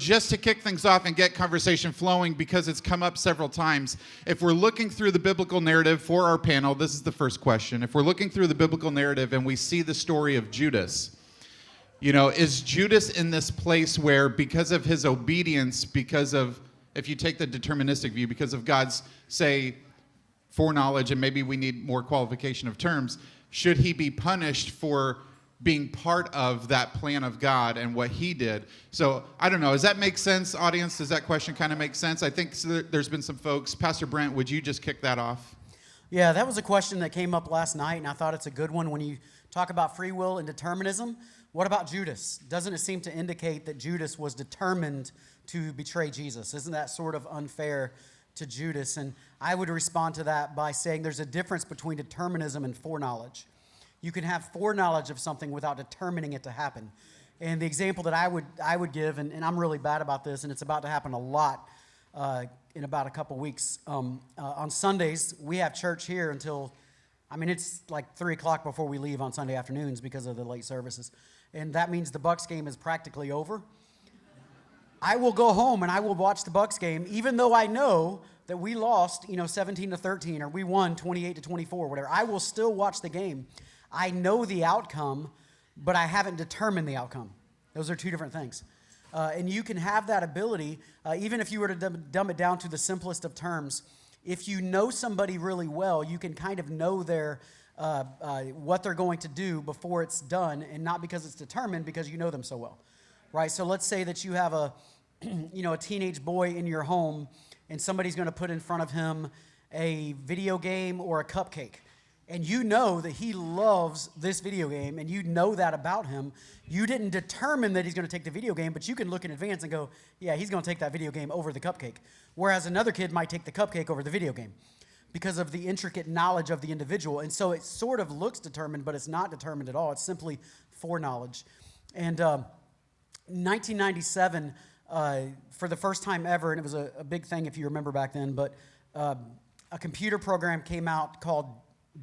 just to kick things off and get conversation flowing, because it's come up several times, if we're looking through the biblical narrative for our panel, this is the first question. If we're looking through the biblical narrative and we see the story of Judas, is Judas in this place where, because of his obedience, because of, if you take the deterministic view, because of God's, say, foreknowledge, and maybe we need more qualification of terms, should he be punished for being part of that plan of God and what he did? So I don't know. Does that make sense, audience? Does that question kind of make sense? I think there's been some folks. Pastor Brent, would you just kick that off? Yeah, that was a question that came up last night, and I thought it's a good one when you talk about free will and determinism. What about Judas? Doesn't it seem to indicate that Judas was determined to betray Jesus? Isn't that sort of unfair to Judas? And I would respond to that by saying there's a difference between determinism and foreknowledge. You can have foreknowledge of something without determining it to happen. And the example that I would give, and I'm really bad about this, and it's about to happen a lot in about a couple weeks. On Sundays, we have church here until, it's like 3 o'clock before we leave on Sunday afternoons because of the late services. And that means the Bucs game is practically over. I will go home and I will watch the Bucs game, even though I know that we lost, 17-13, or we won 28-24, whatever. I will still watch the game. I know the outcome, but I haven't determined the outcome. Those are two different things. And you can have that ability, even if you were to dumb it down to the simplest of terms. If you know somebody really well, you can kind of know their what they're going to do before it's done, and not because it's determined, because you know them so well, right? So let's say that you have a teenage boy in your home, and somebody's going to put in front of him a video game or a cupcake, and you know that he loves this video game, and you know that about him. You didn't determine that he's going to take the video game, but you can look in advance and go, yeah, he's going to take that video game over the cupcake, whereas another kid might take the cupcake over the video game, because of the intricate knowledge of the individual. And so it sort of looks determined, but it's not determined at all. It's simply foreknowledge. And 1997, for the first time ever, and it was a big thing if you remember back then, but a computer program came out called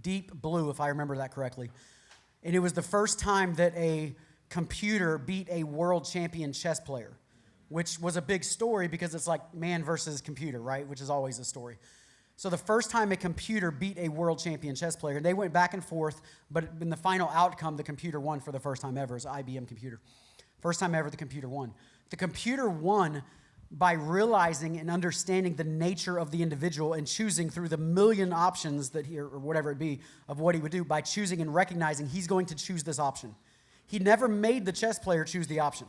Deep Blue, if I remember that correctly. And it was the first time that a computer beat a world champion chess player, which was a big story because it's like man versus computer, right? Which is always a story. So the first time a computer beat a world champion chess player, they went back and forth, but in the final outcome, the computer won for the first time ever. It's an IBM computer. First time ever the computer won. The computer won by realizing and understanding the nature of the individual and choosing through the million options that he, or whatever it be, of what he would do, by choosing and recognizing he's going to choose this option. He never made the chess player choose the option,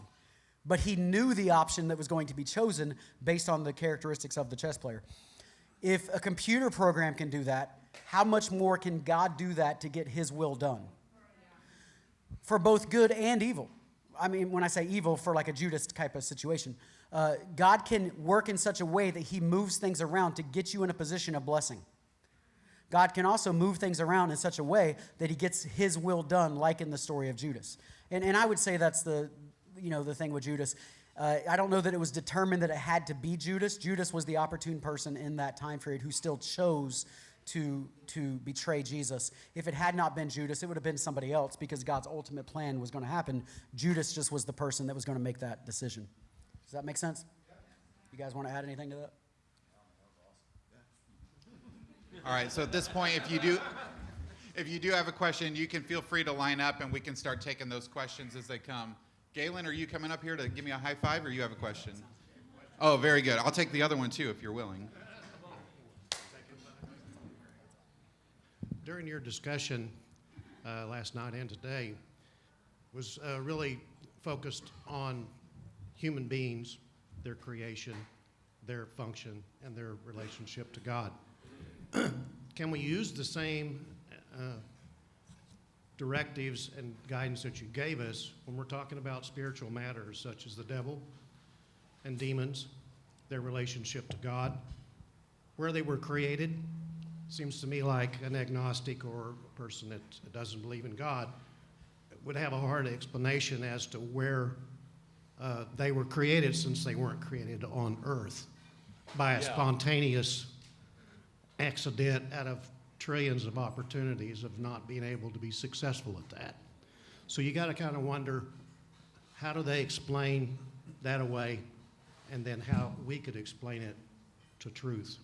but he knew the option that was going to be chosen based on the characteristics of the chess player. If a computer program can do that, how much more can God do that to get his will done? For both good and evil. When I say evil, for like a Judas type of situation. God can work in such a way that he moves things around to get you in a position of blessing. God can also move things around in such a way that he gets his will done, like in the story of Judas. And I would say that's the thing with Judas. I don't know that it was determined that it had to be Judas. Judas was the opportune person in that time period who still chose to betray Jesus. If it had not been Judas, it would have been somebody else, because God's ultimate plan was going to happen. Judas just was the person that was going to make that decision. Does that make sense? You guys want to add anything to that? All right, so at this point, if you do have a question, you can feel free to line up and we can start taking those questions as they come. Galen, are you coming up here to give me a high five, or you have a question? Oh, very good. I'll take the other one too if you're willing. During your discussion last night and today was really focused on human beings, their creation, their function, and their relationship to God. Can we use the same directives and guidance that you gave us when we're talking about spiritual matters such as the devil and demons, their relationship to God, where they were created? Seems to me like an agnostic or a person that doesn't believe in God would have a hard explanation as to where they were created, since they weren't created on earth by a spontaneous accident out of trillions of opportunities of not being able to be successful at that. So you got to kind of wonder, how do they explain that away and then how we could explain it to truth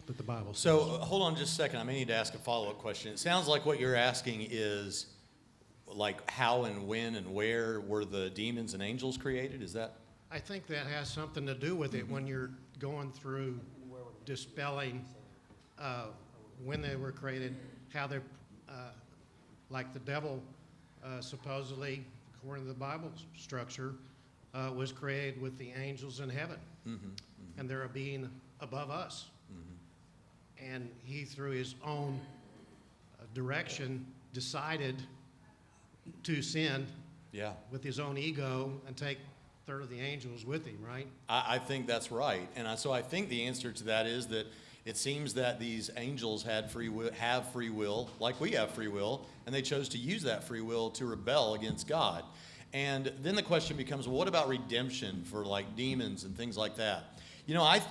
that the Bible says. So hold on just a second. I may need to ask a follow-up question. It sounds like what you're asking is like how and when and where were the demons and angels created? Is that? I think that has something to do with it when you're going through dispelling when they were created, how they're, like the devil supposedly, according to the Bible structure, was created with the angels in heaven. And they're a being above us. And he, through his own direction, decided to sin with his own ego and take a third of the angels with him, right? I think that's right. And so I think the answer to that is that it seems that these angels have free will, like we have free will, and they chose to use that free will to rebel against God. And then the question becomes, well, what about redemption for like demons and things like that? You know, I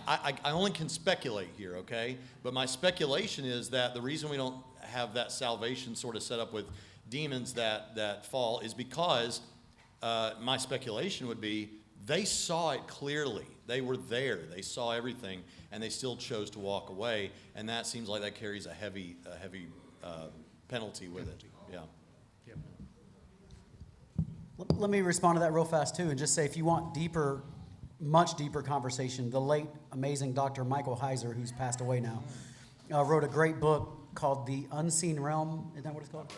only can speculate here, okay? But my speculation is that the reason we don't have that salvation sort of set up with demons that fall is because my speculation would be they saw it clearly. They were there. They saw everything, and they still chose to walk away. And that seems like that carries a heavy penalty with it. Yeah. Yep. Let me respond to that real fast, too, and just say if you want deeper, much deeper conversation, the late, amazing Dr. Michael Heiser, who's passed away now, wrote a great book called The Unseen Realm. Isn't that what it's called?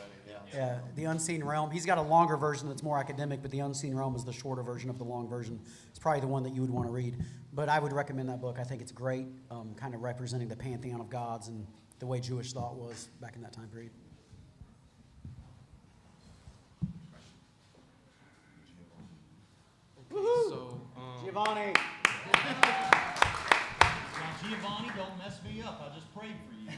Yeah, The Unseen Realm. He's got a longer version that's more academic, but The Unseen Realm is the shorter version of the long version. It's probably the one that you would want to read. But I would recommend that book. I think it's great, kind of representing the pantheon of gods and the way Jewish thought was back in that time period. So, Giovanni. Now, Giovanni, don't mess me up. I just prayed for you.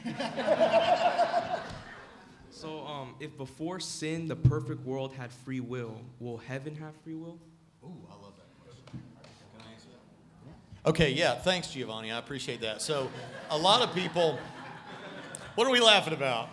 so if before sin the perfect world had free will heaven have free will? Ooh, I love that question. Can I answer that? Okay, yeah, thanks, Giovanni. I appreciate that. So, a lot of people, what are we laughing about?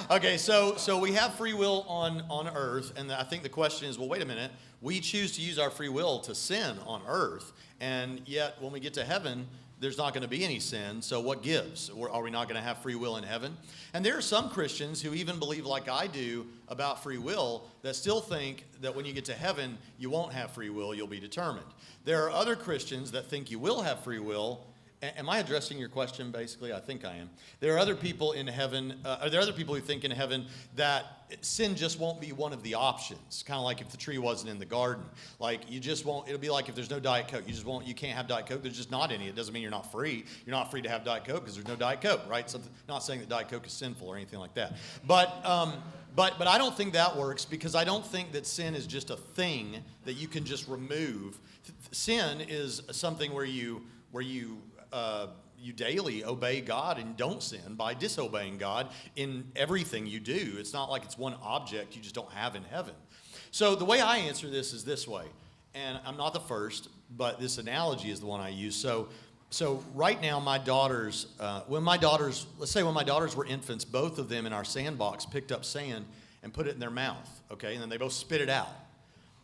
Okay, so we have free will on earth, and I think the question is, well, wait a minute. We choose to use our free will to sin on earth, and yet when we get to heaven, there's not going to be any sin, so what gives? Are we not going to have free will in heaven? And there are some Christians who even believe like I do about free will that still think that when you get to heaven, you won't have free will, you'll be determined. There are other Christians that think you will have free will. Am I addressing your question, basically? I think I am. There are other people in heaven, are there other people who think in heaven that sin just won't be one of the options? Kind of like if the tree wasn't in the garden. Like, you just won't, it'll be like if there's no Diet Coke. You can't have Diet Coke. There's just not any. It doesn't mean you're not free. You're not free to have Diet Coke because there's no Diet Coke, right? Not saying that Diet Coke is sinful or anything like that. But I don't think that works because I don't think that sin is just a thing that you can just remove. Sin is something where you daily obey God and don't sin by disobeying God in everything you do. It's not like it's one object you just don't have in heaven. So the way I answer this is this way, and I'm not the first, but this analogy is the one I use. So right now my daughters, when my daughters were infants, both of them in our sandbox picked up sand and put it in their mouth, okay, and then they both spit it out.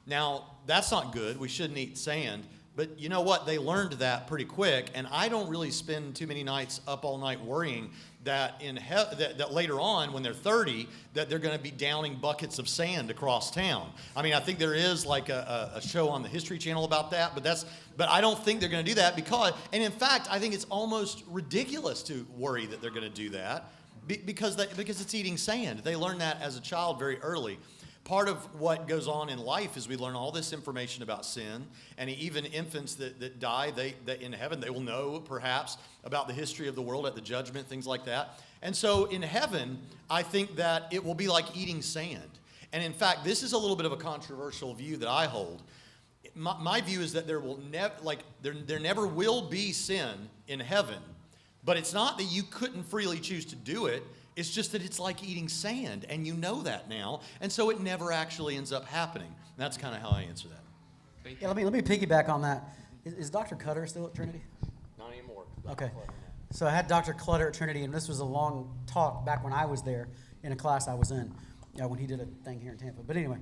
Now, that's not good. We shouldn't eat sand. But you know what? They learned that pretty quick, and I don't really spend too many nights up all night worrying that that later on, when they're 30, that they're going to be downing buckets of sand across town. I mean, I think there is like a show on the History Channel about that, but I don't think they're going to do that and in fact, I think it's almost ridiculous to worry that they're going to do that because it's eating sand. They learn that as a child very early. Part of what goes on in life is we learn all this information about sin, and even infants that die, they in heaven, they will know perhaps about the history of the world at the judgment, things like that. And so in heaven, I think that it will be like eating sand. And in fact, this is a little bit of a controversial view that I hold. My view is that there never will be sin in heaven, but it's not that you couldn't freely choose to do it. It's just that it's like eating sand, and you know that now, and so it never actually ends up happening. And that's kind of how I answer that. Yeah, let me piggyback on that. Is Dr. Cutter still at Trinity? Not anymore. Okay. So I had Dr. Clutter at Trinity, and this was a long talk back when I was there in a class I was in, when he did a thing here in Tampa. But anyway,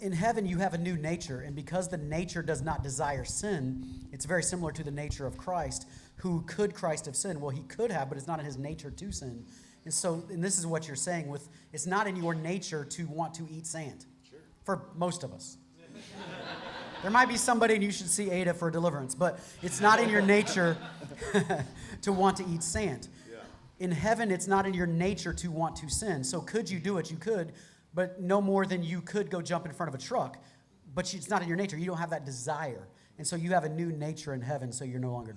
in heaven, you have a new nature, and because the nature does not desire sin, it's very similar to the nature of Christ. Who could Christ have sinned? Well, he could have, but it's not in his nature to sin. And so, and this is what you're saying with, it's not in your nature to want to eat sand. Sure. For most of us. There might be somebody, and you should see Ada for deliverance, but it's not in your nature to want to eat sand. Yeah. In heaven, it's not in your nature to want to sin. So could you do it? You could, but no more than you could go jump in front of a truck. But it's not in your nature. You don't have that desire. And so you have a new nature in heaven, so you're no longer